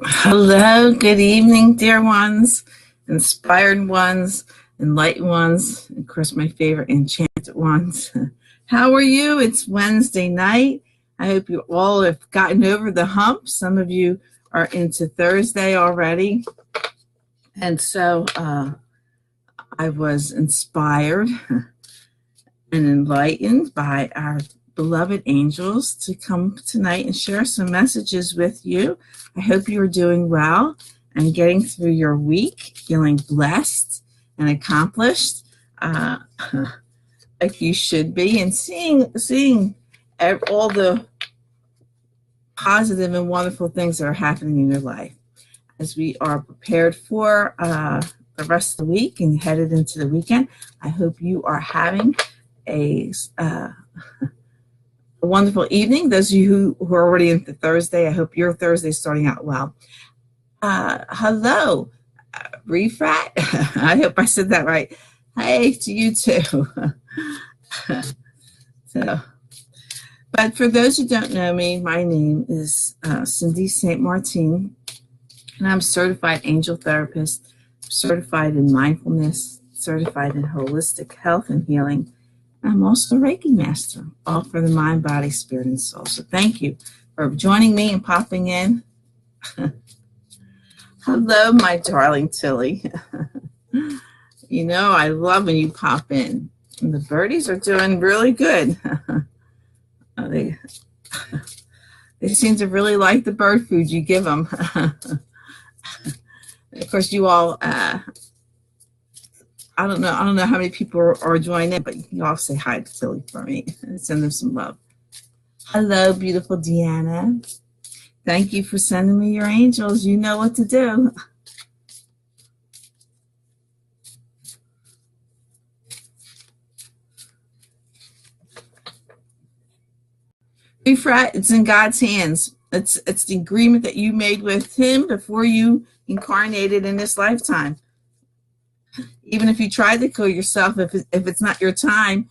Hello, good evening, dear ones, inspired ones, enlightened ones, and of course, my favorite, enchanted ones. How are you? It's Wednesday night. I hope you all have gotten over the hump. Some of you are into Thursday already. And so I was inspired and enlightened by our beloved angels to come tonight and share some messages with you. I hope you are doing well and getting through your week, feeling blessed and accomplished, like you should be, and seeing all the positive and wonderful things that are happening in your life. As we are prepared for the rest of the week and headed into the weekend, I hope you are having a wonderful evening. Those of you who are already into Thursday, I hope your Thursday is starting out well. Hello, Refrat. I hope I said that right. Hey to you too. But for those who don't know me, my name is Cindy St. Martine, and I'm a certified angel therapist, certified in mindfulness, certified in holistic health and healing. I'm also a Reiki master, all for the mind, body, spirit, and soul. So thank you for joining me and popping in. Hello, my darling Tilly. You know, I love when you pop in. And the birdies are doing really good. They seem to really like the bird food you give them. Of course, you all... I don't know how many people are joining in, but you all say hi to Tilly for me and send them some love. Hello, beautiful Deanna. Thank you for sending me your angels. You know what to do. Refrat, it's in God's hands. It's the agreement that you made with Him before you incarnated in this lifetime. Even if you try to kill yourself, if it's not your time,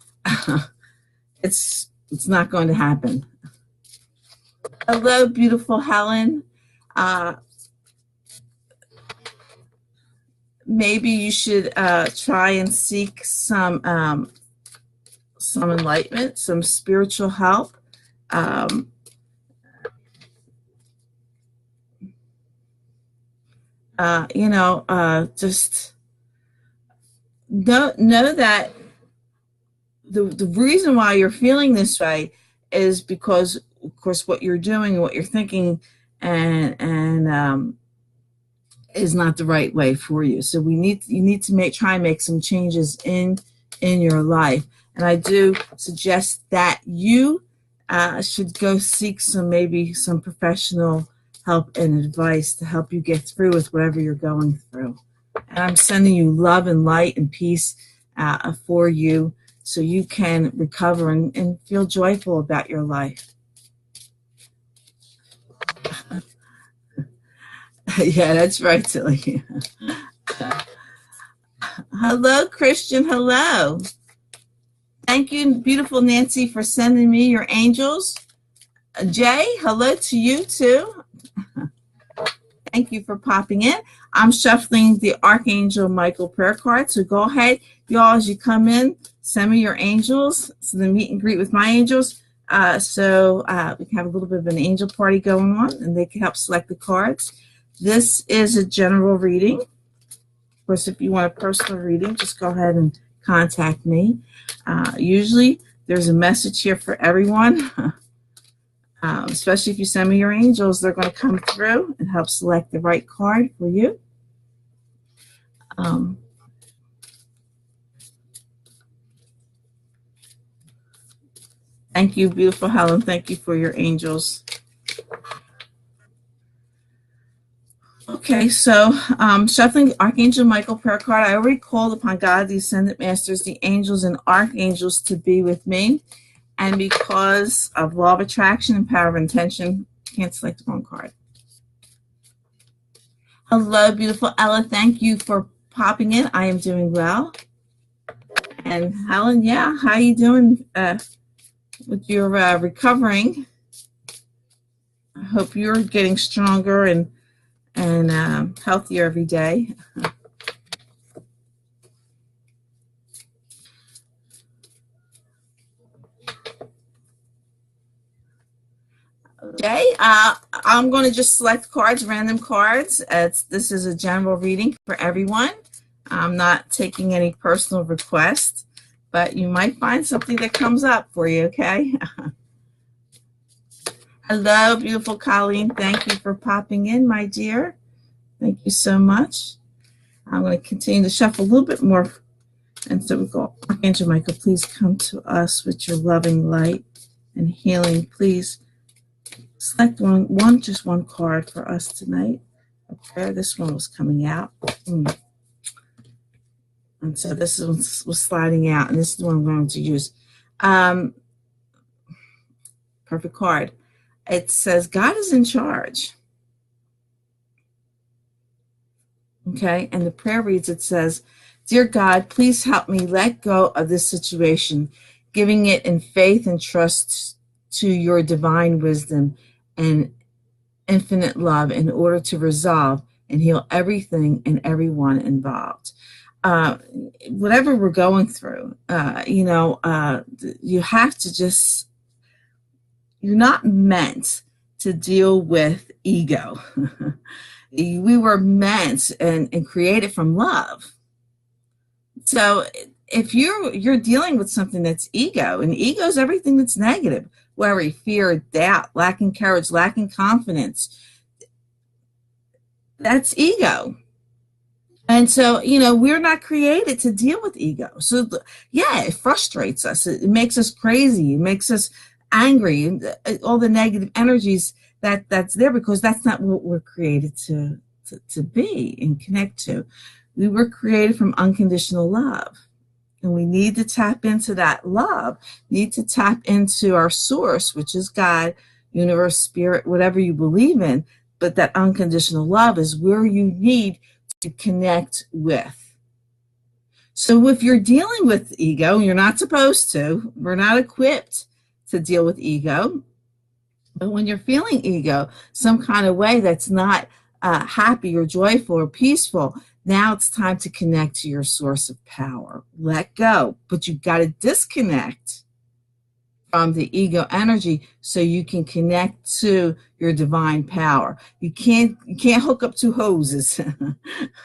it's not going to happen. Hello, beautiful Helen. Maybe you should try and seek some enlightenment, some spiritual help. Just know that the reason why you're feeling this way is because, of course, what you're doing and what you're thinking and is not the right way for you. So you need to try and make some changes in your life. And I do suggest that you should go seek some professional help and advice to help you get through with whatever you're going through. And I'm sending you love and light and peace for you so you can recover and feel joyful about your life. Yeah, that's right, Tilly. Hello, Christian. Hello. Thank you, beautiful Nancy, for sending me your angels. Jay, hello to you too. Thank you for popping in. I'm shuffling the Archangel Michael prayer card. So go ahead, y'all, as you come in, send me your angels. So the meet and greet with my angels. So we can have a little bit of an angel party going on, and they can help select the cards. This is a general reading. Of course, if you want a personal reading, just go ahead and contact me. Usually, there's a message here for everyone. Especially if you send me your angels, they're going to come through and help select the right card for you. Thank you, beautiful Helen. Thank you for your angels. Okay, so shuffling the Archangel Michael prayer card. I already called upon God, the Ascended Masters, the angels, and archangels to be with me. And because of law of attraction and power of intention, can't select the wrong card. Hello, beautiful Ella. Thank you for popping in. I am doing well. And Helen, yeah, how are you doing with your recovering? I hope you're getting stronger and and healthier every day. Okay, I'm going to just select cards, random cards. This is a general reading for everyone. I'm not taking any personal requests, but you might find something that comes up for you, okay? Hello, beautiful Colleen. Thank you for popping in, my dear. Thank you so much. I'm going to continue to shuffle a little bit more. And so we go, Archangel Michael, please come to us with your loving light and healing. Please select just one card for us tonight. Okay, this one was coming out. And so this one was sliding out, and this is the one I'm going to use. Perfect card. It says, God is in charge. Okay, and the prayer reads, it says, Dear God, please help me let go of this situation, giving it in faith and trust to your divine wisdom and infinite love in order to resolve and heal everything and everyone involved. Whatever we're going through, you have to just, you're not meant to deal with ego. We were meant and created from love. So if you're dealing with something that's ego, and ego is everything that's negative, worry, fear, doubt, lacking courage, lacking confidence, that's ego. And so, we're not created to deal with ego. So, yeah, it frustrates us. It makes us crazy. It makes us angry. All the negative energies that's there, because that's not what we're created to be and connect to. We were created from unconditional love. And we need to tap into that love, need to tap into our source, which is God, universe, spirit, whatever you believe in. But that unconditional love is where you need to connect with. So if you're dealing with ego, and you're not supposed to, we're not equipped to deal with ego. But when you're feeling ego, some kind of way that's not happy or joyful or peaceful, now it's time to connect to your source of power. Let go. But you've got to disconnect from the ego energy so you can connect to your divine power. You can't hook up two hoses.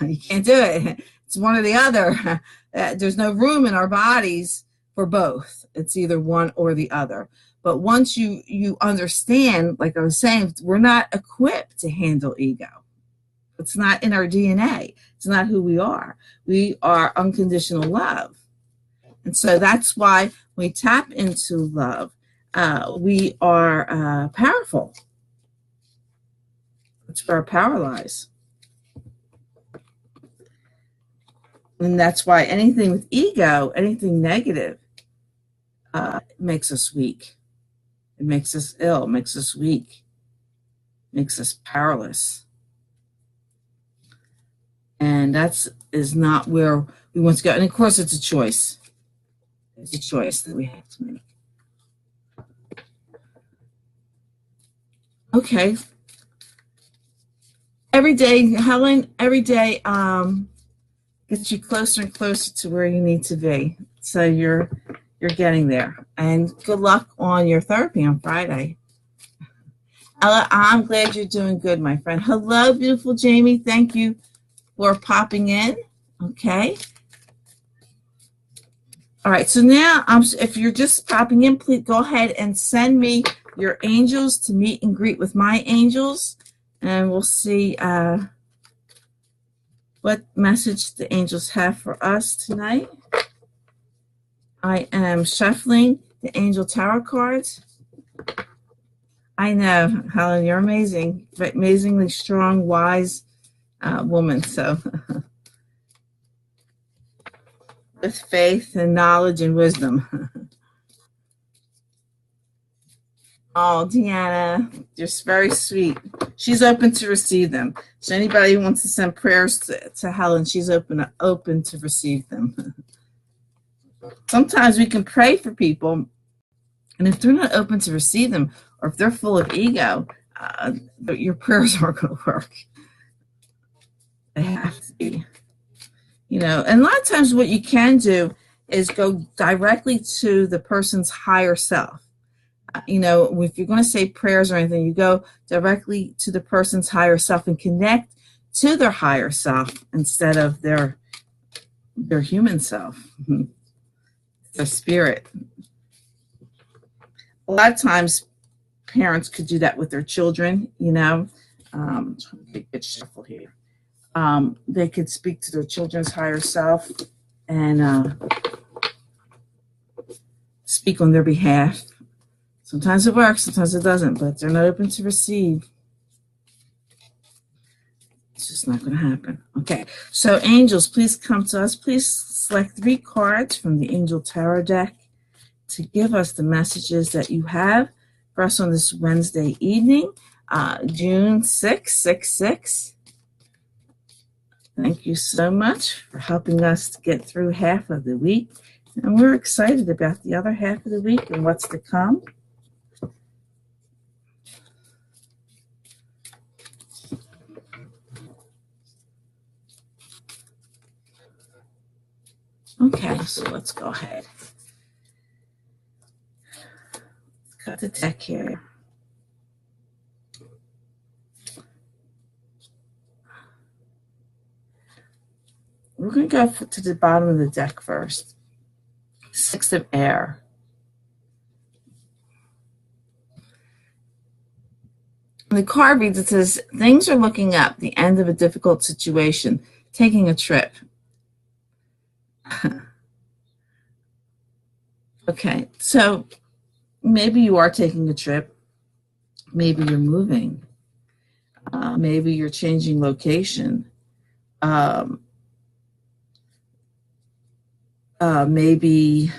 You can't do it. It's one or the other. There's no room in our bodies for both. It's either one or the other. But once you understand, like I was saying, we're not equipped to handle ego. It's not in our DNA. It's not who we are. We are unconditional love. And so that's why when we tap into love, we are powerful. That's where our power lies. And that's why anything with ego, anything negative, makes us weak. It makes us ill, makes us weak, makes us powerless. And that is not where we want to go. And of course, it's a choice. It's a choice that we have to make. Okay. Every day, Helen, every day gets you closer and closer to where you need to be. So you're getting there. And good luck on your therapy on Friday. Ella, I'm glad you're doing good, my friend. Hello, beautiful Jamie. Thank you for popping in. Okay. All right. So now, if you're just popping in, please go ahead and send me your angels to meet and greet with my angels, and we'll see what message the angels have for us tonight. I am shuffling the Angel Tarot cards. I know, Helen, you're amazing, amazingly strong, wise woman. So with faith and knowledge and wisdom. Oh, Deanna, just very sweet. She's open to receive them. So anybody who wants to send prayers to Helen, she's open to receive them. Sometimes we can pray for people, and if they're not open to receive them, or if they're full of ego, your prayers aren't going to work. They have to be, you know, and a lot of times what you can do is go directly to the person's higher self. You know, if you're going to say prayers or anything, you go directly to the person's higher self and connect to their higher self instead of their human self, their spirit. A lot of times parents could do that with their children, you know. Trying to get a good shuffle here. They could speak to their children's higher self and speak on their behalf. Sometimes it works, sometimes it doesn't, but they're not open to receive. It's just not going to happen. Okay, so angels, please come to us. Please select 3 cards from the Angel Tarot deck to give us the messages that you have for us on this Wednesday evening, June 666. Thank you so much for helping us to get through half of the week. And we're excited about the other half of the week and what's to come. Okay, so let's go ahead. Let's cut the deck here. We're going to go to the bottom of the deck first. 6 of air. The card reads, it says, things are looking up, the end of a difficult situation, taking a trip. Okay, so maybe you are taking a trip. Maybe you're moving. Maybe you're changing location. Maybe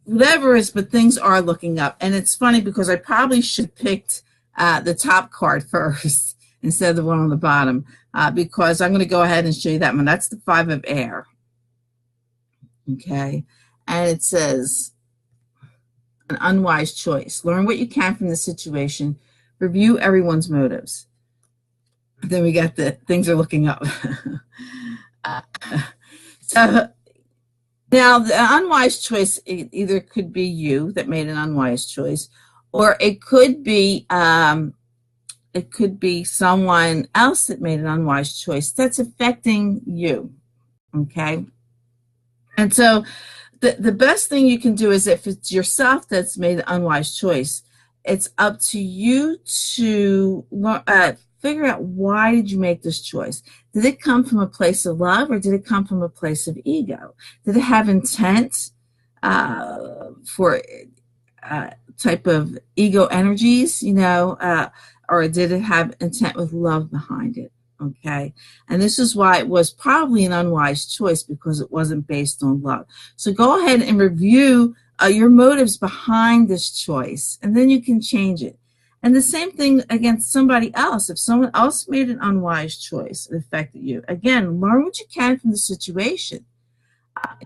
whatever it is, but things are looking up. And it's funny because I probably should have picked the top card first instead of the one on the bottom, because I'm going to go ahead and show you that one. That's the 5 of air. Okay. And it says, an unwise choice. Learn what you can from the situation. Review everyone's motives. Then we got the things are looking up. So now the unwise choice, it either could be you that made an unwise choice, or it could be someone else that made an unwise choice that's affecting you. Okay. And so the best thing you can do is, if it's yourself that's made an unwise choice, it's up to you to figure out, why did you make this choice? Did it come from a place of love, or did it come from a place of ego? Did it have intent for type of ego energies, you know, or did it have intent with love behind it? Okay, and this is why it was probably an unwise choice, because it wasn't based on love. So go ahead and review your motives behind this choice, and then you can change it. And the same thing against somebody else. If someone else made an unwise choice that affected you, again, learn what you can from the situation.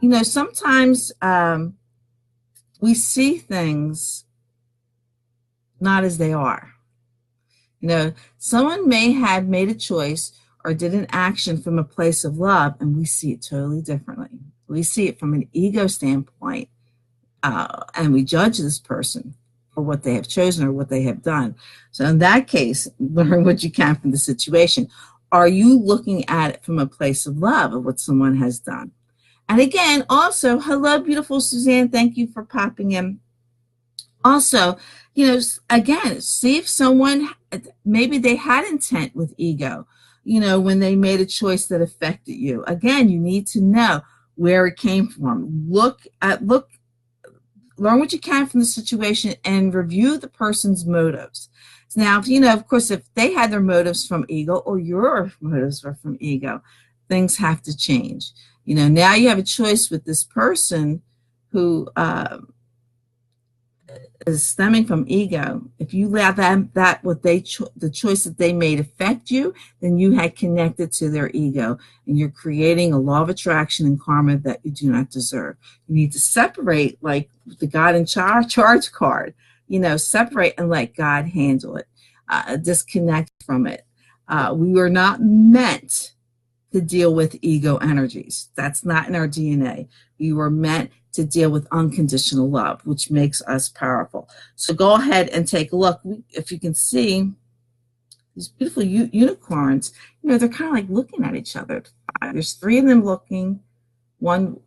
You know, sometimes we see things not as they are. You know, someone may have made a choice or did an action from a place of love, and we see it totally differently. We see it from an ego standpoint, and we judge this person for what they have chosen or what they have done. So in that case, learn what you can from the situation. Are you looking at it from a place of love of what someone has done? And again, also, hello, beautiful Suzanne. Thank you for popping in. Also, you know, again, see if someone, maybe they had intent with ego, you know, when they made a choice that affected you. Again, you need to know where it came from. Learn what you can from the situation and review the person's motives. Now, you know, of course, if they had their motives from ego, or your motives were from ego, things have to change. You know, now you have a choice with this person who is stemming from ego. If you allow the choice that they made affect you, then you had connected to their ego, and you're creating a law of attraction and karma that you do not deserve. You need to separate, like the God in charge card. separate and let God handle it. Disconnect from it. We were not meant to deal with ego energies. That's not in our DNA. We were meant to deal with unconditional love, which makes us powerful. So go ahead and take a look. If you can see these beautiful unicorns, they're kind of like looking at each other. There's 3 of them looking. One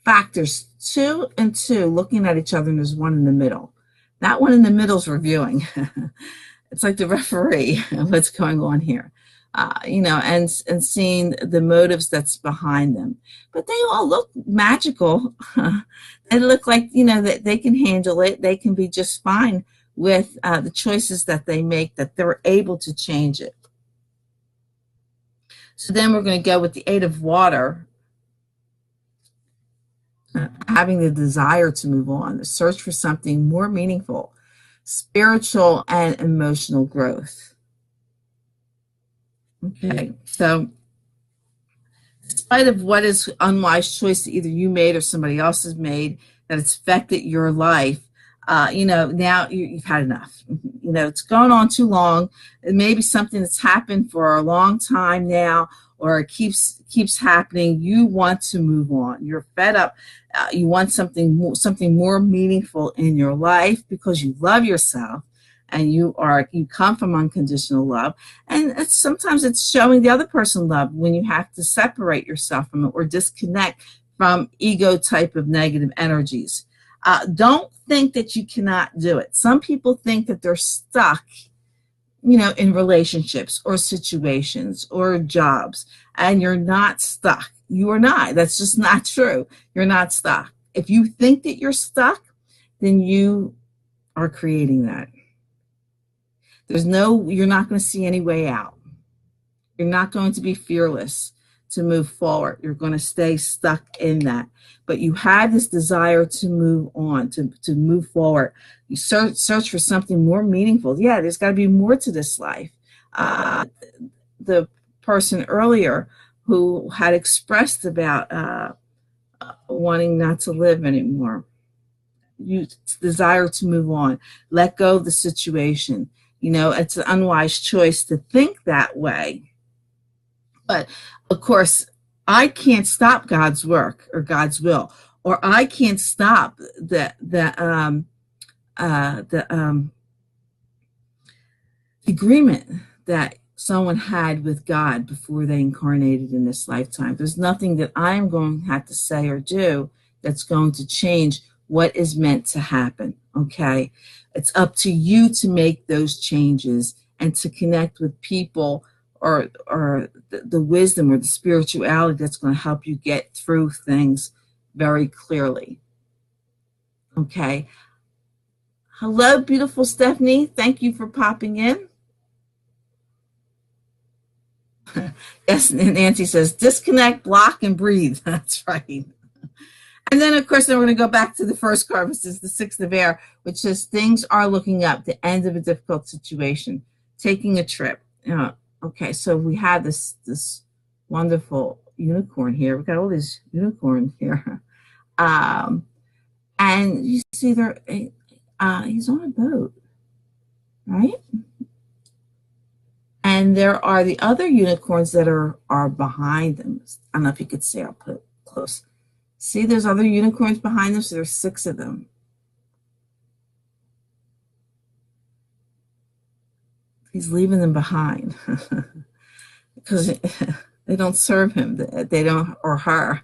fact, there's 2 and 2 looking at each other, and there's 1 in the middle. That one in the middle is reviewing. It's like the referee, what's going on here, and seeing the motives that's behind them. But they all look magical. They look like, that they can handle it. They can be just fine with the choices that they make, that they're able to change it. So then we're going to go with the 8 of water, having the desire to move on, the search for something more meaningful, spiritual and emotional growth. Okay, so despite of what is unwise choice that either you made or somebody else has made that it's affected your life, now you've had enough. It's gone on too long. It may be something that's happened for a long time now, or it keeps happening. You want to move on. You're fed up. You want something more meaningful in your life because you love yourself, and you come from unconditional love. And sometimes it's showing the other person love when you have to separate yourself from it or disconnect from ego type of negative energies. Don't think that you cannot do it. Some people think that they're stuck, in relationships or situations or jobs, and you're not stuck. You are not. That's just not true. You're not stuck. If you think that you're stuck, then you are creating that. You're not going to see any way out. You're not going to be fearless to move forward. You're going to stay stuck in that. But you have this desire to move on, to move forward. You search for something more meaningful. Yeah, there's got to be more to this life. The person earlier who had expressed about wanting not to live anymore. You desire to move on, let go of the situation. It's an unwise choice to think that way. But of course, I can't stop God's work or God's will, or I can't stop the agreement that someone had with God before they incarnated in this lifetime. There's nothing that I'm going to have to say or do that's going to change what is meant to happen. Okay, it's up to you to make those changes and to connect with people or the wisdom or the spirituality that's going to help you get through things very clearly. Okay. Hello, beautiful Stephanie. Thank you for popping in. Yes, Nancy says, disconnect, block, and breathe. That's right. And then, of course, then we're going to go back to the first card, which is the 6 of air, which says things are looking up, the end of a difficult situation, taking a trip. Okay, so we have this wonderful unicorn here. We've got all these unicorns here. And you see there, he's on a boat, right? And there are the other unicorns that are behind them. I don't know if you could see, I'll put it close. See, there's other unicorns behind them, so there's 6 of them. He's leaving them behind because they don't serve him. They don't, or her.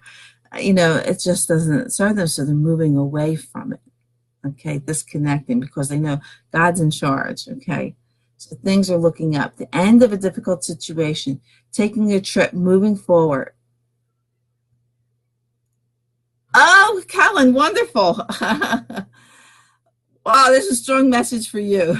It just doesn't serve them, so they're moving away from it. Okay, disconnecting because they know God's in charge. Okay, so things are looking up. The end of a difficult situation, taking a trip, moving forward. Oh, Colin, wonderful. Wow, there's a strong message for you.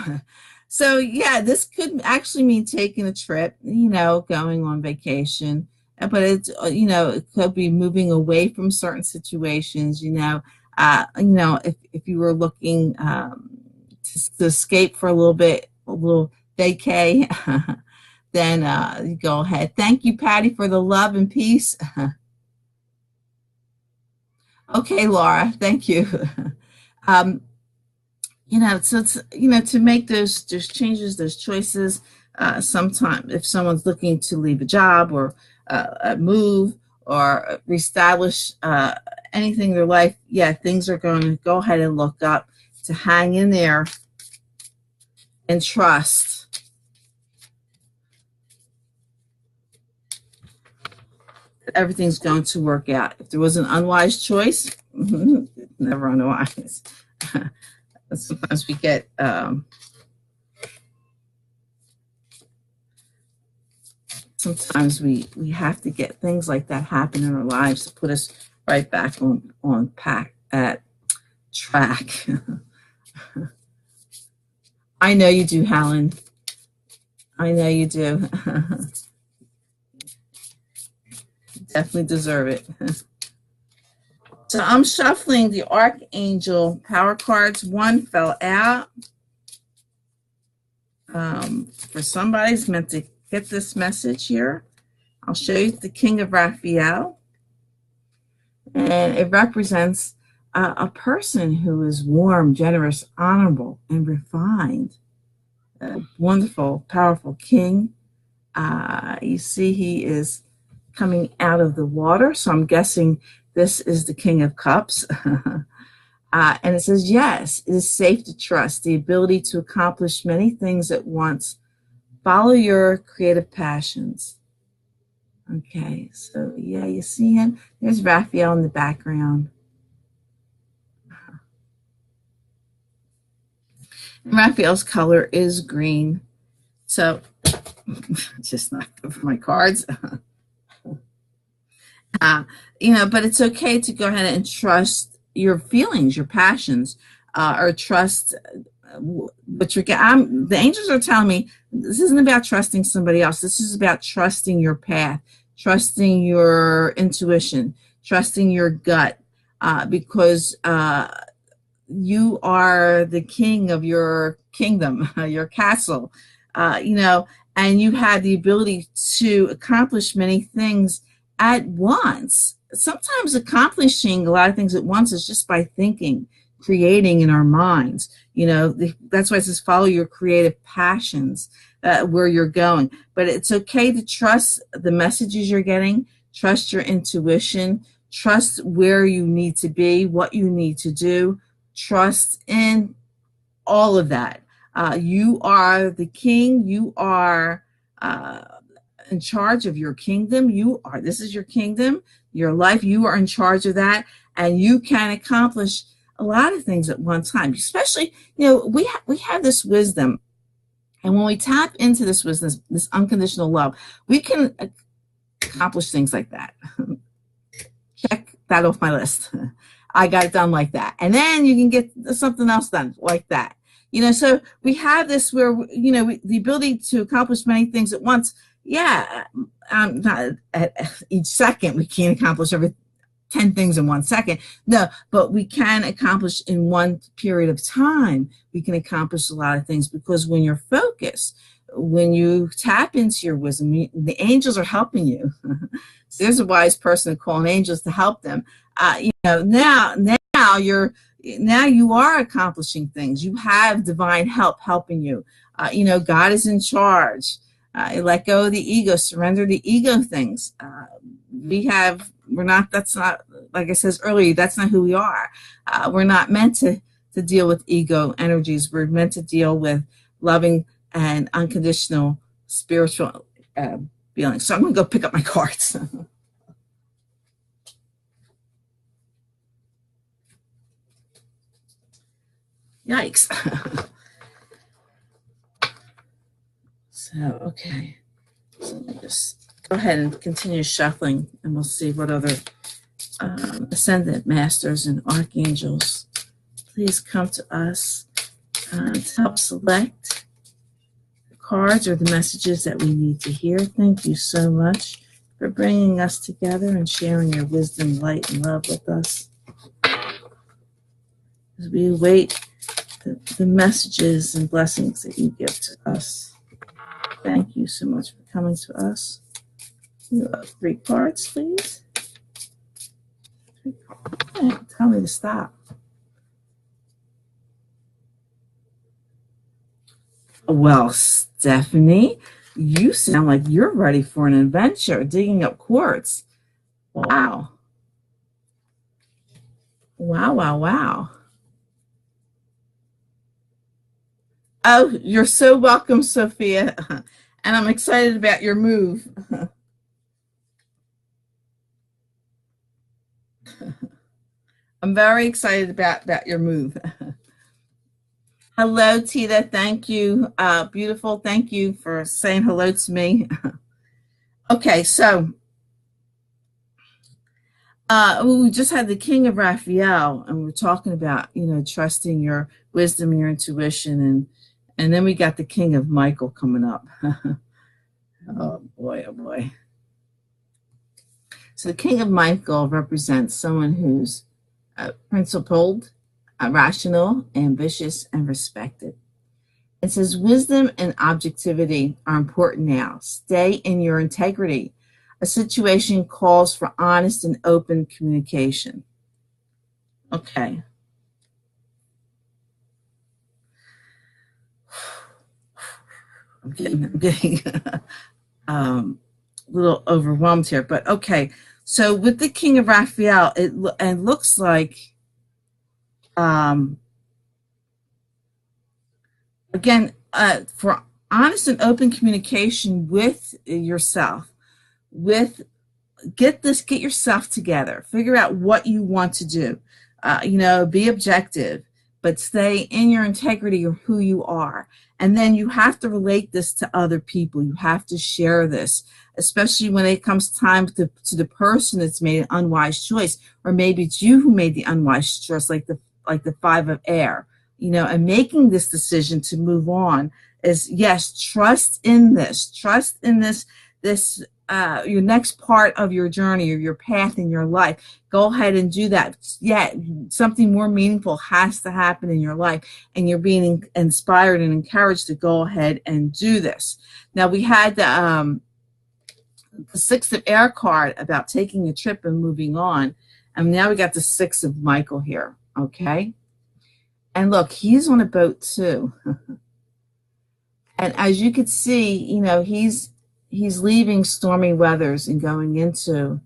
So yeah, this could actually mean taking a trip, going on vacation, but it's, it could be moving away from certain situations, if you were looking to escape for a little bit, a little vacay, then you go ahead. Thank you, Patty, for the love and peace. Okay, Laura, thank you. So it's, to make those changes, those choices. Sometimes if someone's looking to leave a job or move or reestablish anything in their life, yeah, things are going to go ahead and look up, to hang in there and trust that everything's going to work out. If there was an unwise choice, never unwise. Sometimes we get sometimes we have to get things like that happen in our lives to put us right back on track. I know you do, Helen. I know you do. Definitely deserve it. So I'm shuffling the Archangel power cards. One fell out. For somebody's meant to get this message here. I'll show you the King of Raphael. And it represents a person who is warm, generous, honorable, and refined. A wonderful, powerful king. You see he is coming out of the water, so I'm guessing this is the King of Cups. And it says, yes, it is safe to trust the ability to accomplish many things at once. Follow your creative passions. Okay, so yeah, you see him. There's Raphael in the background. And Raphael's color is green. So, just not good for my cards. But it's okay to go ahead and trust your feelings, your passions, or trust what you're getting. The angels are telling me this isn't about trusting somebody else. This is about trusting your path, trusting your intuition, trusting your gut, because you are the king of your kingdom, your castle, and you have the ability to accomplish many things at once. Sometimes accomplishing a lot of things at once is just by thinking, creating in our minds. That's why it says follow your creative passions, where you're going. But it's okay to trust the messages you're getting, trust your intuition, trust where you need to be, what you need to do, trust in all of that. You are the king. You are in charge of your kingdom. This is your kingdom, your life. You are in charge of that, and you can accomplish a lot of things at one time. Especially, we have this wisdom, and when we tap into this wisdom, this unconditional love, we can accomplish things like that. Check that off my list. I got it done like that, and then you can get something else done like that. So we have this where the ability to accomplish many things at once. Yeah, not at each second we can't accomplish 10 things in 1 second. No, but we can accomplish in one period of time. We can accomplish a lot of things because when you're focused, when you tap into your wisdom, the angels are helping you. So there's a wise person calling angels to help them. Now you are accomplishing things. You have divine help helping you. God is in charge. Let go of the ego, surrender the ego things. That's not, like I said earlier, that's not who we are. We're not meant to deal with ego energies. We're meant to deal with loving and unconditional spiritual feelings. So I'm going to go pick up my cards. Yikes. Okay. So let me just go ahead and continue shuffling, and we'll see what other ascendant masters and archangels please come to us to help select the cards or the messages that we need to hear. Thank you so much for bringing us together and sharing your wisdom, light, and love with us. As we await the messages and blessings that you give to us. Thank you so much for coming to us. You have 3 cards, please. 3 cards. Okay, tell me to stop. Well, Stephanie, you sound like you're ready for an adventure digging up quartz. Wow. Wow, wow, wow. Oh, you're so welcome, Sophia. And I'm excited about your move. I'm very excited about your move. Hello, Tita. Thank you. Beautiful. Thank you for saying hello to me. Okay, so we just had the King of Raphael, and we're talking about, trusting your wisdom and your intuition, and then we got the King of Michael coming up. Oh boy, oh boy. So the King of Michael represents someone who's principled, rational, ambitious, and respected. It says wisdom and objectivity are important now. Stay in your integrity. A situation calls for honest and open communication. Okay. I'm getting a little overwhelmed here, but okay. So with the King of Raphael, it looks like, again, for honest and open communication with yourself, get yourself together, figure out what you want to do, be objective, but stay in your integrity of who you are. And then you have to relate this to other people. You have to share this, especially when it comes time to the person that's made an unwise choice, or maybe it's you who made the unwise choice, like the five of air, and making this decision to move on is, yes, trust in this your next part of your journey or your path in your life. Go ahead and do that. Yeah, something more meaningful has to happen in your life, and you're being inspired and encouraged to go ahead and do this. Now, we had the Six of Air card about taking a trip and moving on, and now we got the Six of Michael here. Okay, and look, he's on a boat too. And as you could see, he's leaving stormy weathers and going into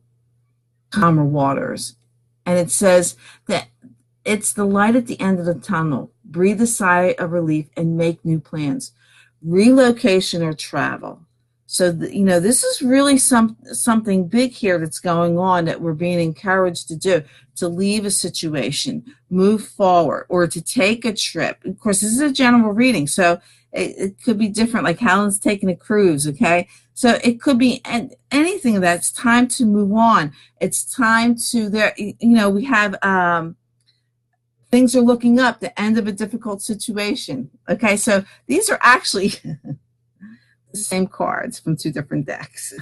calmer waters. And it says that it's the light at the end of the tunnel. Breathe a sigh of relief and make new plans. Relocation or travel. So, this is really something big here that's going on, that we're being encouraged to do, to leave a situation, move forward, or to take a trip. Of course, this is a general reading, so it could be different, like Helen's taking a cruise, okay? So it could be anything. That's time to move on. It's time to, we have, things are looking up, the end of a difficult situation, okay? So these are actually the same cards from two different decks.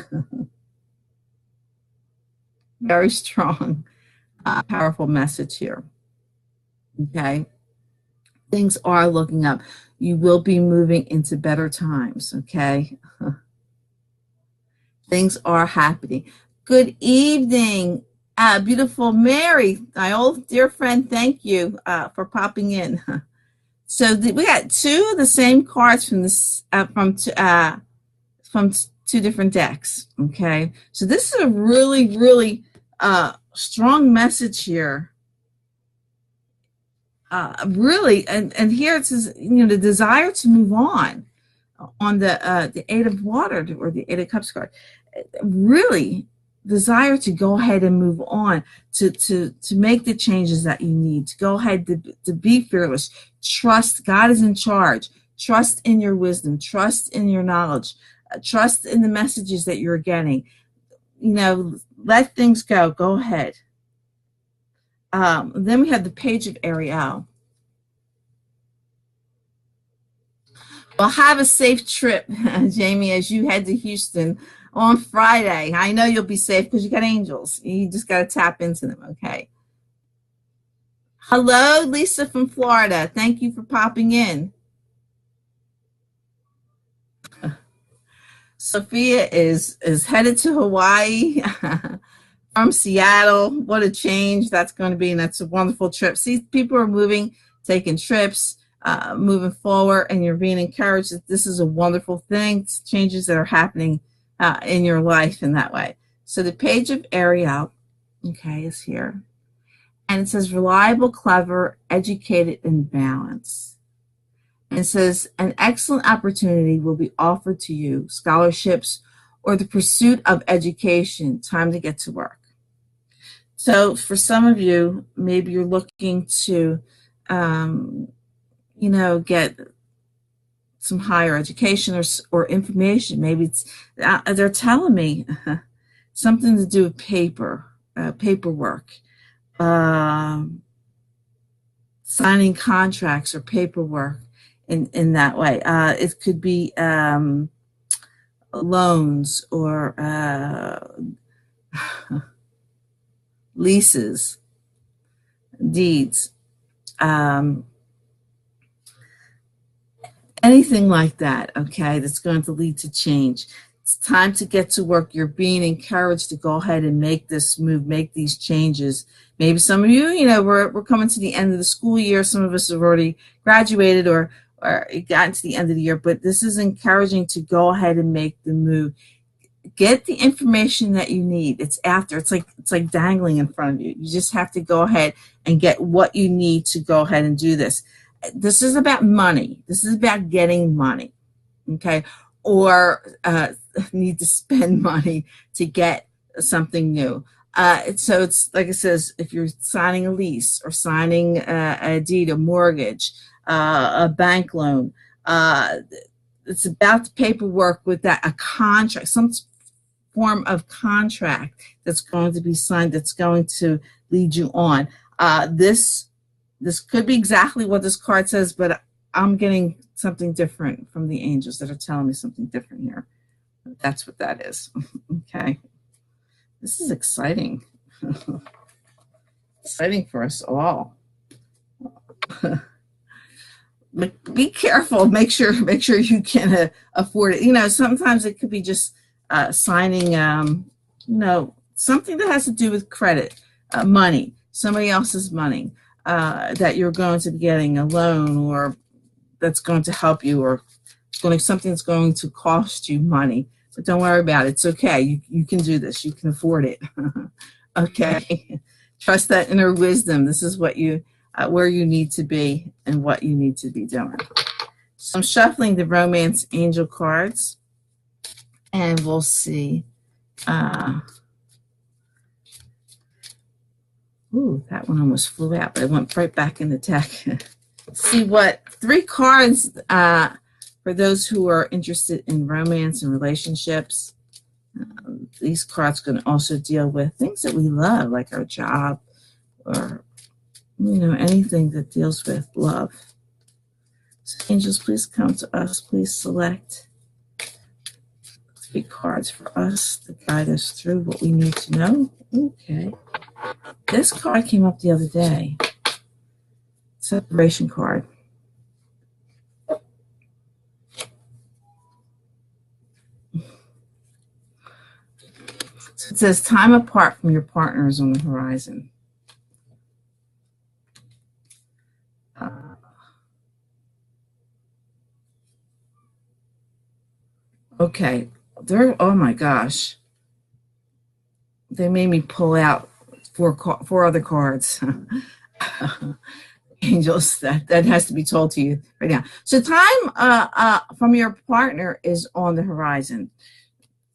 Very strong, powerful message here, okay? Things are looking up. You will be moving into better times, okay? Things are happening. Good evening, beautiful Mary, my old dear friend. Thank you for popping in. So we got two of the same cards from this from two different decks. Okay, so this is a really, really strong message here. Really, and here it says, the desire to move on the Eight of Water, or the Eight of Cups card. Really desire to go ahead and move on, to make the changes that you need, to go ahead to be fearless. Trust God is in charge. Trust in your wisdom. Trust in your knowledge. Trust in the messages that you're getting. Let things go. Go ahead. Then we have the Page of Ariel. Well, have a safe trip, Jamie, as you head to Houston on Friday. I know you'll be safe because you got angels. You just got to tap into them, okay? Hello, Lisa from Florida. Thank you for popping in. Sophia is headed to Hawaii from Seattle. What a change that's going to be, and that's a wonderful trip. See, people are moving, taking trips, moving forward, and you're being encouraged that this is a wonderful thing. It's changes that are happening in your life in that way. So the page of Ariel, okay, is here. And it says reliable, clever, educated, and balanced. And it says an excellent opportunity will be offered to you, scholarships or the pursuit of education, time to get to work. So for some of you, maybe you're looking to, get some higher education or information. Maybe it's, they're telling me something to do with paperwork, signing contracts or paperwork in that way. It could be loans or leases, deeds, anything like that, okay, that's going to lead to change. It's time to get to work. You're being encouraged to go ahead and make this move, make these changes. Maybe some of you, we're coming to the end of the school year. Some of us have already graduated or gotten to the end of the year, but this is encouraging to go ahead and make the move. Get the information that you need. It's like dangling in front of you. You just have to go ahead and get what you need to go ahead and do this. This is about money. This is about getting money, okay? Or need to spend money to get something new. So it's like it says, if you're signing a lease or signing a deed, a mortgage, a bank loan, it's about the paperwork with that, a contract, some form of contract that's going to be signed, that's going to lead you on. This could be exactly what this card says, but I'm getting something different from the angels that are telling me something different here. That's what that is. Okay. This is exciting. Exciting for us all. But be careful. Make sure you can afford it. Sometimes it could be just signing, something that has to do with credit, money, somebody else's money. That you're going to be getting a loan, or that's going to help you, or something that's going to cost you money. But don't worry about it. It's okay. You can do this. You can afford it. Okay. Trust that inner wisdom. This is what where you need to be and what you need to be doing. So I'm shuffling the romance angel cards, and we'll see. Ooh, that one almost flew out, but it went right back in the deck. See what 3 cards for those who are interested in romance and relationships. These cards can also deal with things that we love, like our job, or anything that deals with love. So angels, please come to us. Please select 3 cards for us to guide us through what we need to know. Okay. This card came up the other day. Separation card. So it says time apart from your partners on the horizon. Okay. Oh my gosh. They made me pull out 4 other cards. Angels, that has to be told to you right now. So time from your partner is on the horizon.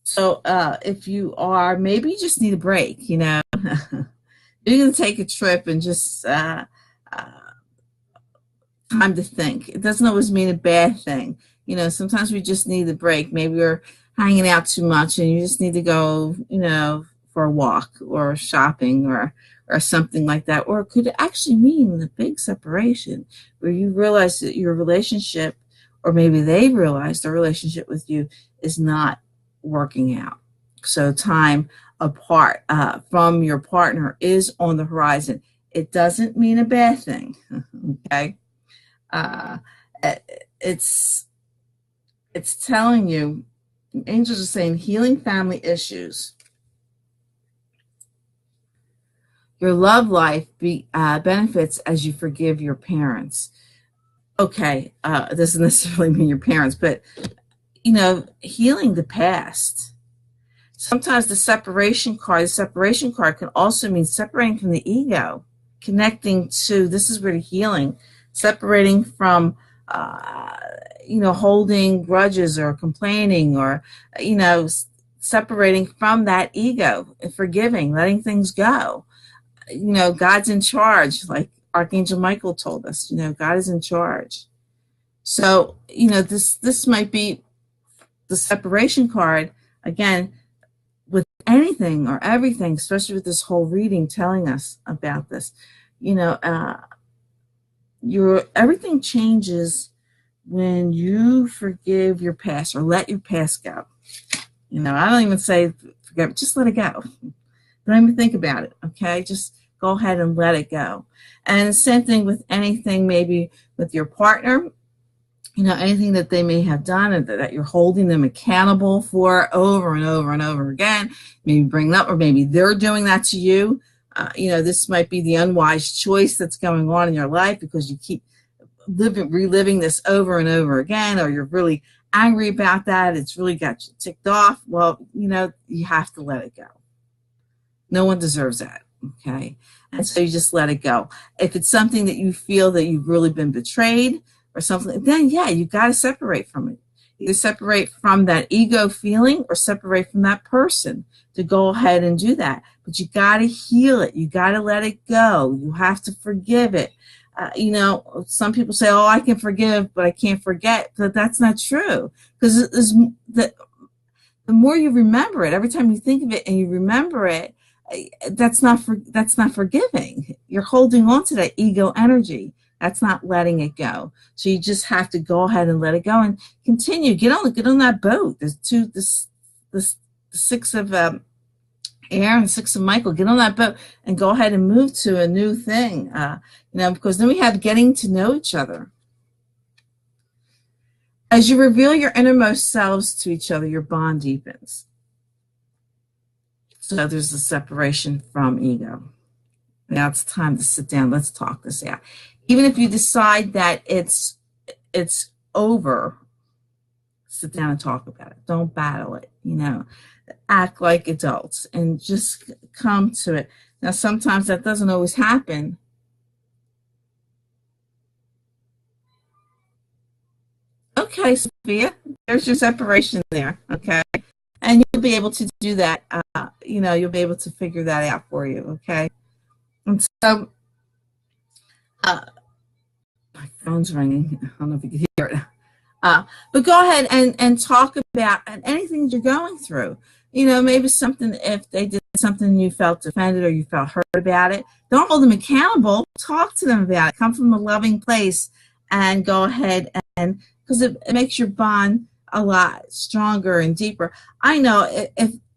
So if you are, maybe you just need a break, you're going to take a trip and just time to think. It doesn't always mean a bad thing. Sometimes we just need a break. Maybe you're hanging out too much and you just need to go, for a walk or shopping or something like that. Or it could actually mean the big separation where you realize that your relationship, or maybe they realize their relationship with you is not working out. So time apart from your partner is on the horizon. It doesn't mean a bad thing. Okay. It's telling you, angels are saying healing family issues. Your love life benefits as you forgive your parents. Okay, it doesn't necessarily mean your parents, but healing the past. Sometimes the separation card can also mean separating from the ego, connecting to, this is where the healing, separating from, holding grudges or complaining, or, separating from that ego and forgiving, letting things go. God's in charge, like Archangel Michael told us, God is in charge. So, this might be the separation card, again, with anything or everything, especially with this whole reading telling us about this. Everything changes when you forgive your past or let your past go. I don't even say forget, just let it go. Don't even think about it, okay? Just go ahead and let it go. And same thing with anything, maybe with your partner, anything that they may have done and that you're holding them accountable for over and over and over again, maybe bring it up, or maybe they're doing that to you. This might be the unwise choice that's going on in your life because you keep reliving this over and over again, or you're really angry about that. It's really got you ticked off. Well, you have to let it go. No one deserves that, okay? And so you just let it go. If it's something that you feel that you've really been betrayed or something, then yeah, you got to separate from it. Either separate from that ego feeling or separate from that person to go ahead and do that. But you got to heal it. You got to let it go. You have to forgive it. Some people say, oh, I can forgive, but I can't forget. But that's not true. Because the more you remember it, every time you think of it and you remember it, that's not forgiving. You're holding on to that ego energy. That's not letting it go. So you just have to go ahead and let it go and continue. Get on that boat. There's the six of air and the six of Michael. Get on that boat and go ahead and move to a new thing. Because then we have getting to know each other. As you reveal your innermost selves to each other, your bond deepens. So there's the separation from ego. Now it's time to sit down. Let's talk this out. Even if you decide that it's over, sit down and talk about it. Don't battle it, Act like adults and just come to it. Now, sometimes that doesn't always happen. Okay, Sophia, there's your separation there, okay? And you'll be able to do that. You'll be able to figure that out for you, okay? And so, my phone's ringing. I don't know if you can hear it. But go ahead and talk about anything that you're going through. Maybe something, if they did something you felt offended or you felt hurt about it, don't hold them accountable. Talk to them about it. Come from a loving place and go ahead and, because it makes your bond a lot stronger and deeper. I know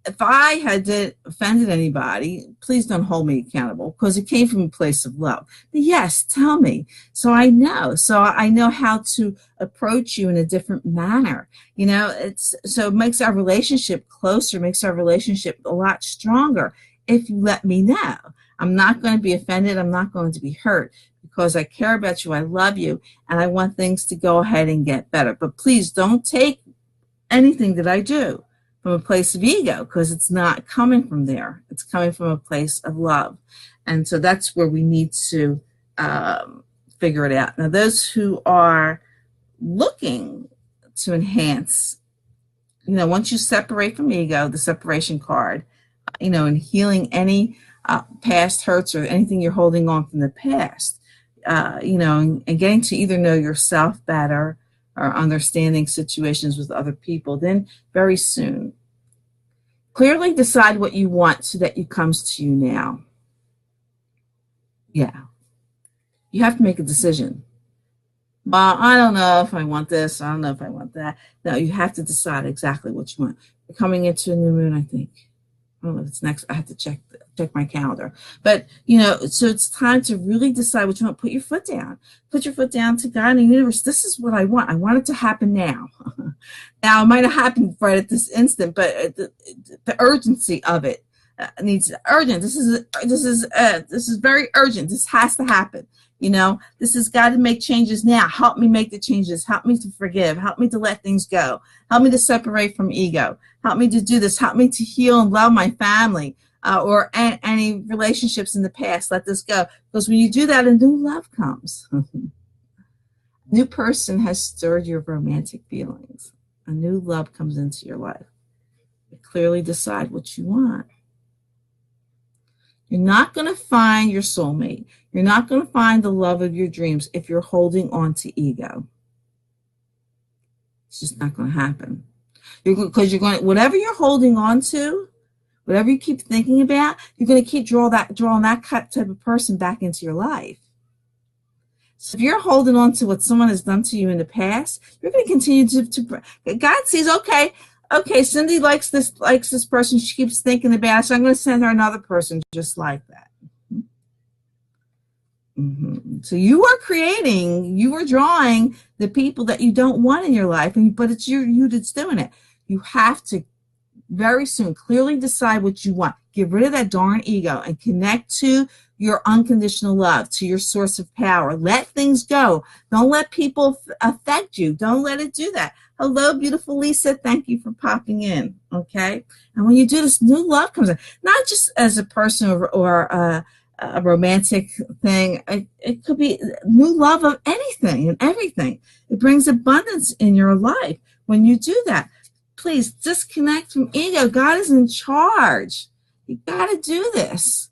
if I had offended anybody, please don't hold me accountable because it came from a place of love. But yes, tell me. So I know how to approach you in a different manner. So it makes our relationship closer, makes our relationship a lot stronger if you let me know. I'm not going to be offended. I'm not going to be hurt because I care about you. I love you. And I want things to go ahead and get better. But please don't take anything that I do from a place of ego, because it's not coming from there. It's coming from a place of love. And so that's where we need to figure it out. Now, those who are looking to enhance, once you separate from ego, the separation card, and healing any past hurts or anything you're holding on from the past, and getting to either know yourself better or understanding situations with other people, then very soon. Clearly decide what you want so that it comes to you now. Yeah. You have to make a decision. Well, I don't know if I want this. I don't know if I want that. No, you have to decide exactly what you want. We're coming into a new moon, I think. I don't know if it's next. I have to check my calendar. But, so it's time to really decide what you want. Put your foot down. Put your foot down to God and the universe. This is what I want. I want it to happen now. Now, it might have happened right at this instant, but the urgency of it needs urgent. This is very urgent. This has to happen. This has got to make changes now. Help me make the changes. Help me to forgive. Help me to let things go. Help me to separate from ego. Help me to do this. Help me to heal and love my family or any relationships in the past. Let this go. Because when you do that, a new love comes. A new person has stirred your romantic feelings. A new love comes into your life. You clearly decide what you want. You're not going to find your soulmate. You're not going to find the love of your dreams if you're holding on to ego. It's just not going to happen. Because you're going, whatever you're holding on to, whatever you keep thinking about, you're going to keep drawing that type of person back into your life. So if you're holding on to what someone has done to you in the past, you're going to continue to God sees, okay, Cindy likes this person. She keeps thinking about it, so I'm going to send her another person just like that. So you are drawing the people that you don't want in your life, but it's you that's doing it. You have to very soon clearly decide what you want. Get rid of that darn ego and connect to your unconditional love, to your source of power. Let things go. Don't let people affect you. Don't let it do that. Hello, beautiful Lisa. Thank you for popping in. Okay. And when you do this, new love comes in, not just as a person or a romantic thing. It could be new love of anything and everything. It brings abundance in your life when you do that. Please disconnect from ego. God is in charge. You got to do this.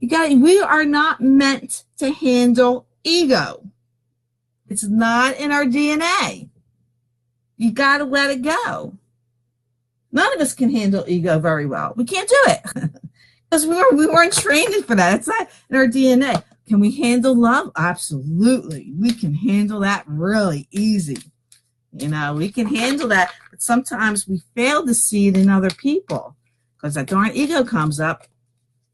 We are not meant to handle ego. It's not in our DNA. You got to let it go. None of us can handle ego very well. We can't do it because we weren't trained for that. It's not in our DNA. Can we handle love? Absolutely. We can handle that really easy. We can handle that, but sometimes we fail to see it in other people because that darn ego comes up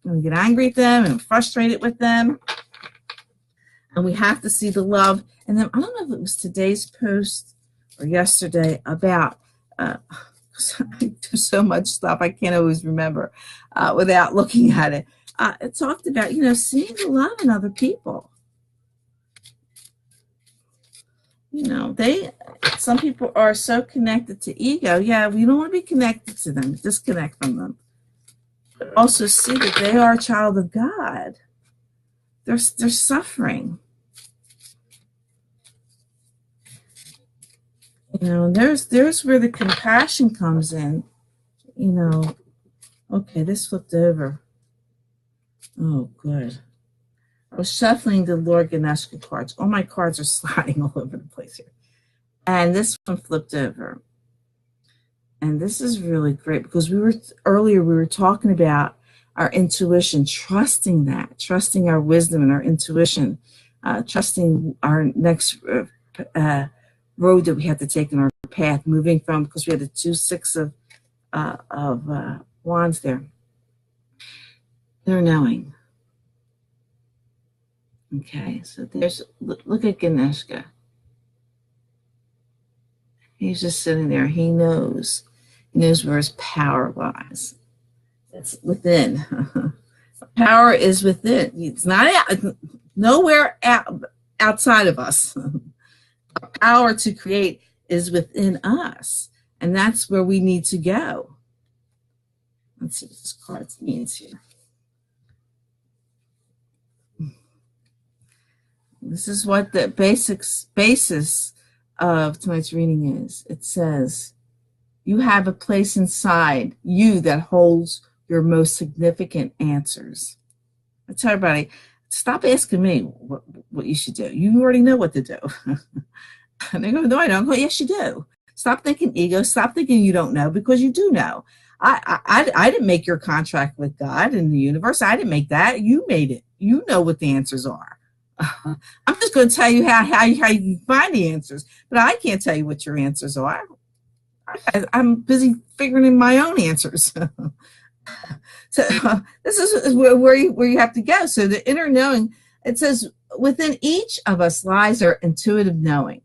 and we get angry at them and frustrated with them. And we have to see the love. And then I don't know if it was today's post or yesterday about, I do so much stuff I can't always remember without looking at it. It talked about, seeing the love in other people. Some people are so connected to ego. Yeah, we don't want to be connected to them, disconnect from them. But also see that they are a child of God. They're suffering. There's where the compassion comes in. Okay, this flipped over. Oh, good. I was shuffling the Lord Ganesha cards. All my cards are sliding all over the place here. And this one flipped over. And this is really great because we were talking about our intuition, trusting our wisdom and our intuition, trusting our next road that we have to take in our path, moving from, because we had the 2 6 of wands there. They're knowing. Okay, so look at Ganesha. He's just sitting there. He knows where his power lies. It's within. Power is within. It's not nowhere outside of us. Power to create is within us, and that's where we need to go. Let's see what this card means here. This is what the basis of tonight's reading is. It says, you have a place inside you that holds your most significant answers. I tell everybody, stop asking me what you should do. You already know what to do. And they go, no, I don't. I go, yes, you do. Stop thinking ego. Stop thinking you don't know, because you do know. I didn't make your contract with God and the universe. I didn't make that. You made it. You know what the answers are. I'm just going to tell you how you find the answers, but I can't tell you what your answers are. I'm busy figuring in my own answers. So this is where you have to go. So the inner knowing, it says, within each of us lies our intuitive knowing.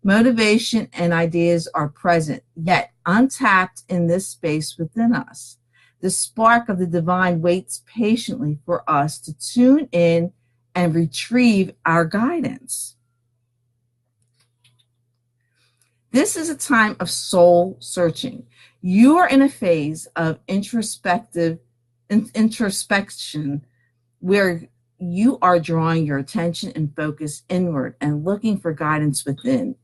Motivation and ideas are present, yet untapped in this space within us. The spark of the divine waits patiently for us to tune in and retrieve our guidance. This is a time of soul searching. You are in a phase of introspection where you are drawing your attention and focus inward and looking for guidance within.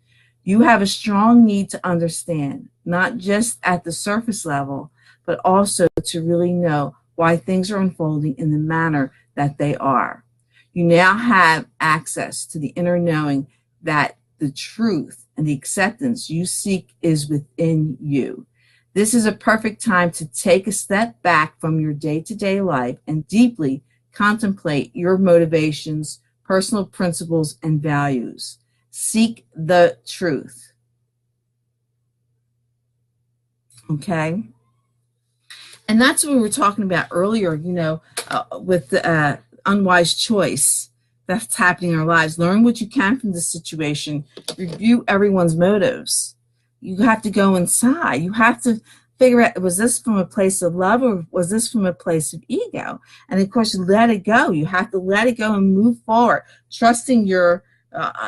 You have a strong need to understand, not just at the surface level, but also to really know why things are unfolding in the manner that they are. You now have access to the inner knowing that the truth and the acceptance you seek is within you. This is a perfect time to take a step back from your day-to-day life and deeply contemplate your motivations, personal principles, and values. Seek the truth. Okay? And that's what we were talking about earlier, with the unwise choice that's happening in our lives. Learn what you can from this situation. Review everyone's motives. You have to go inside. You have to figure out, was this from a place of love or was this from a place of ego? And of course, let it go. You have to let it go and move forward, trusting your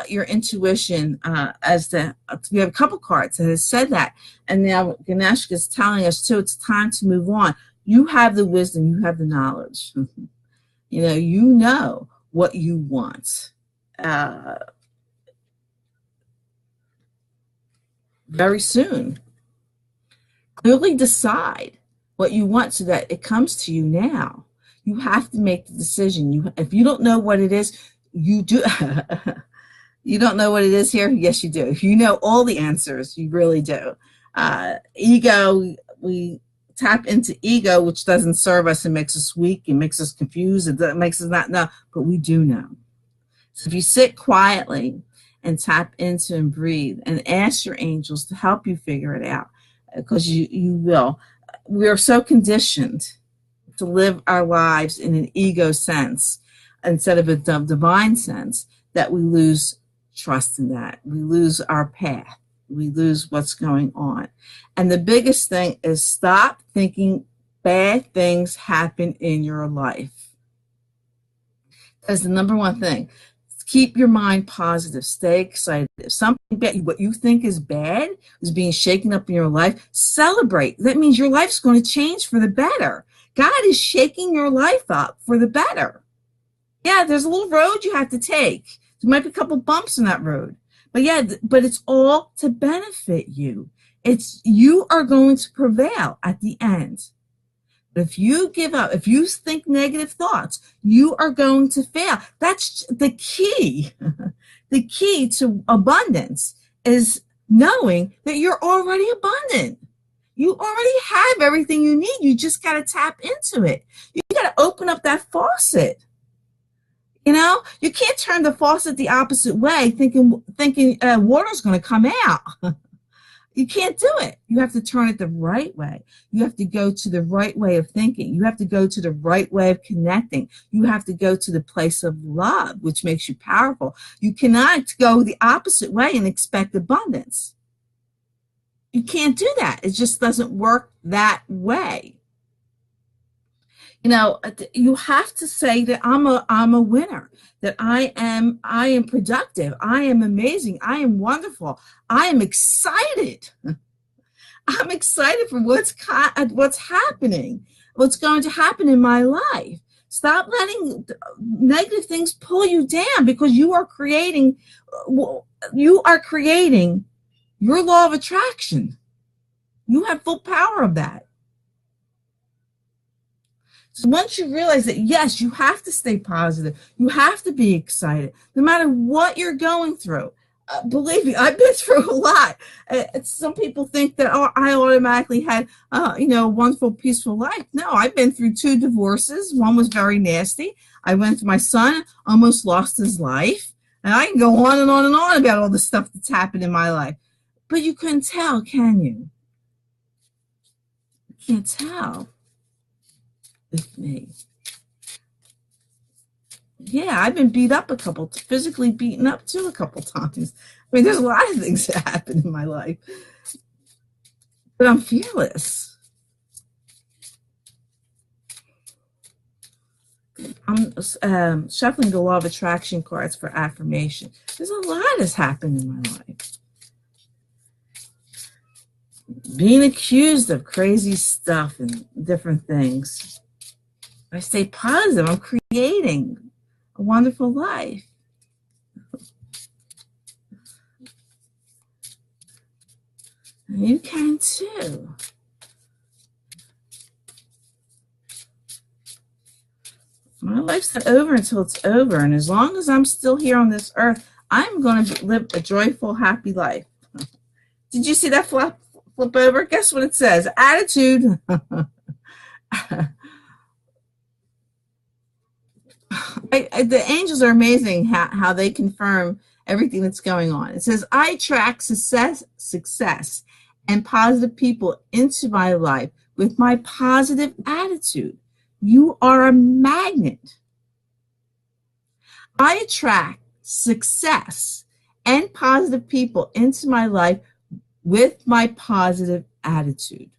intuition. We have a couple cards that has said that, and now Ganesh is telling us too. It's time to move on. You have the wisdom. You have the knowledge. You know what you want. Very soon. Clearly decide what you want so that it comes to you now. You have to make the decision. If you don't know what it is, you do. You don't know what it is here? Yes, you do. You know all the answers. You really do. Ego, we tap into ego, which doesn't serve us and makes us weak and makes us confused. It makes us not know, but we do know. So if you sit quietly and tap into and breathe and ask your angels to help you figure it out, because you will. We are so conditioned to live our lives in an ego sense instead of a divine sense that we lose trust in that. We lose our path. We lose what's going on. And the biggest thing is stop thinking bad things happen in your life. That's the number one thing. Keep your mind positive. Stay excited. If something bad, what you think is bad is being shaken up in your life, celebrate. That means your life's going to change for the better. God is shaking your life up for the better. Yeah, there's a little road you have to take. There might be a couple bumps in that road. But but it's all to benefit you. You are going to prevail at the end. But if you give up, if you think negative thoughts, you are going to fail. That's the key. The key to abundance is knowing that you're already abundant. You already have everything you need. You just got to tap into it. You got to open up that faucet. You can't turn the faucet the opposite way thinking water's going to come out. You can't do it. You have to turn it the right way. You have to go to the right way of thinking. You have to go to the right way of connecting. You have to go to the place of love, which makes you powerful. You cannot go the opposite way and expect abundance. You can't do that. It just doesn't work that way. You have to say that I'm a winner, that I am productive, I am amazing, I am wonderful, I am excited. I'm excited for what's happening, what's going to happen in my life. Stop letting negative things pull you down, because you are creating your law of attraction. You have full power of that. So once you realize that, yes, you have to stay positive. You have to be excited, no matter what you're going through. Believe me, I've been through a lot. Some people think that I automatically had, a wonderful, peaceful life. No, I've been through 2 divorces. One was very nasty. I went through, my son almost lost his life. And I can go on and on and on about all the stuff that's happened in my life. But you couldn't tell, can you? You can't tell. With me. Yeah, I've been beat up physically beaten up too a couple times. I mean, there's a lot of things that happen in my life. But I'm fearless. I'm shuffling the law of attraction cards for affirmation. There's a lot that's happened in my life. Being accused of crazy stuff and different things. I stay positive. I'm creating a wonderful life. And you can too. My life's not over until it's over. And as long as I'm still here on this earth, I'm going to live a joyful, happy life. Did you see that flip over? Guess what it says? Attitude. The angels are amazing how they confirm everything that's going on. It says, I attract success and positive people into my life with my positive attitude. You are a magnet. I attract success and positive people into my life with my positive attitude.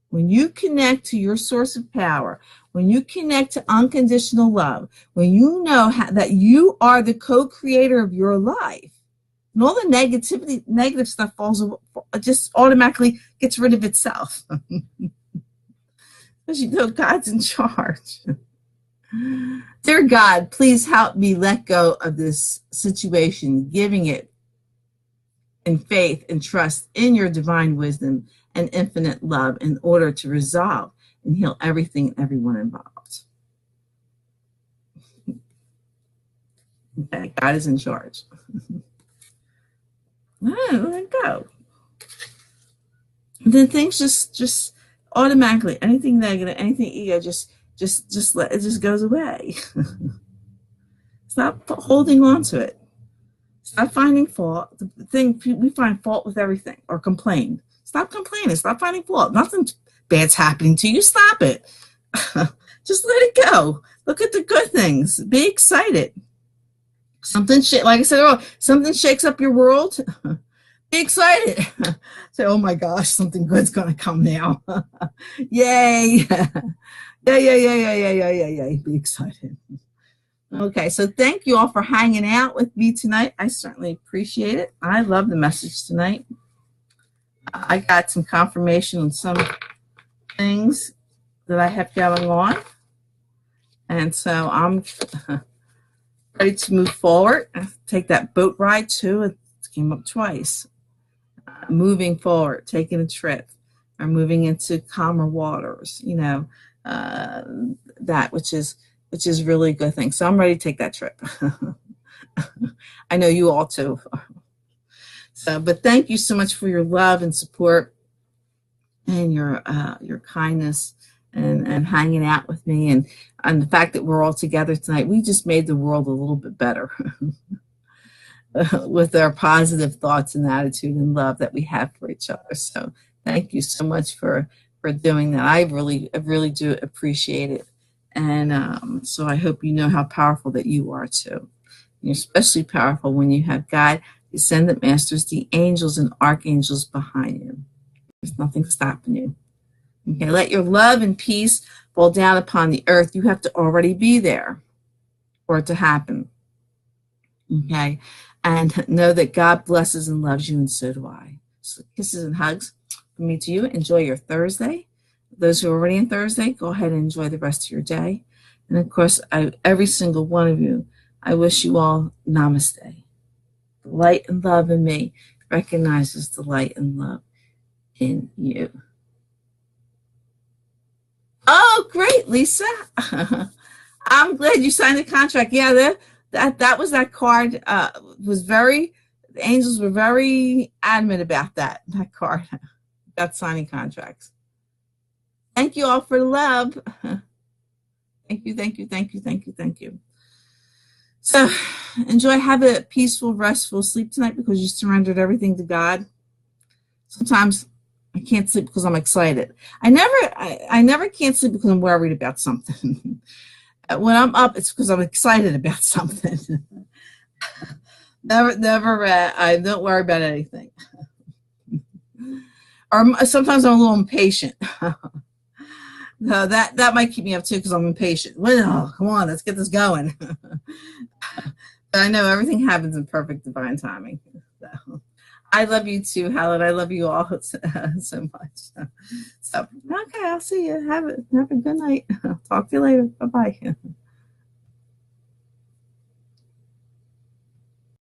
When you connect to your source of power, when you connect to unconditional love, when you know that you are the co-creator of your life, and all the negative stuff just automatically gets rid of itself. Because you know God's in charge. Dear God, please help me let go of this situation, giving it in faith and trust in your divine wisdom and infinite love in order to resolve and heal everything and everyone involved. Okay, God is in charge. Let it go. And then things just automatically, anything negative, anything ego, just let it just goes away. Stop holding on to it. Stop finding fault. The thing we find fault with everything or complain. Stop complaining. Stop finding fault. Nothing bad's happening to you. Stop it. Just let it go. Look at the good things. Be excited. Like I said, something shakes up your world. Be excited. Say, oh my gosh, something good's gonna come now. Yay. Yay. Be excited. Okay, so thank you all for hanging out with me tonight. I certainly appreciate it. I love the message tonight. I got some confirmation on some things that I have going on. And so I'm ready to move forward. Take that boat ride too. It came up twice. Moving forward, taking a trip, or moving into calmer waters, that which is really a good thing. So I'm ready to take that trip. I know you all too. So, but thank you so much for your love and support and your kindness and hanging out with me and the fact that we're all together tonight. We just made the world a little bit better with our positive thoughts and attitude and love that we have for each other. So thank you so much for doing that. I really do appreciate it. And so I hope you know how powerful that you are too. You're especially powerful when you have God, the Ascended Masters, the angels and archangels behind you. There's nothing stopping you. Okay, let your love and peace fall down upon the earth. You have to already be there for it to happen. Okay, and know that God blesses and loves you, and so do I. So kisses and hugs from me to you. Enjoy your Thursday. Those who are already in Thursday, go ahead and enjoy the rest of your day. And of course, every single one of you, I wish you all namaste. The light and love in me recognizes the light and love in you. Oh, great, Lisa. I'm glad you signed the contract. Yeah, that was that card. The angels were very adamant about that card, about signing contracts. Thank you all for the love. Thank you. So enjoy, have a peaceful, restful sleep tonight because you surrendered everything to God. Sometimes I can't sleep because I'm excited. I never can't sleep because I'm worried about something. When I'm up, it's because I'm excited about something. Never, I don't worry about anything. Or sometimes I'm a little impatient. No, that might keep me up too because I'm impatient. Well, come on, let's get this going. But I know everything happens in perfect divine timing. So, I love you too, Helen. I love you all so much. So, okay, I'll see you. Have a good night. Talk to you later. Bye bye.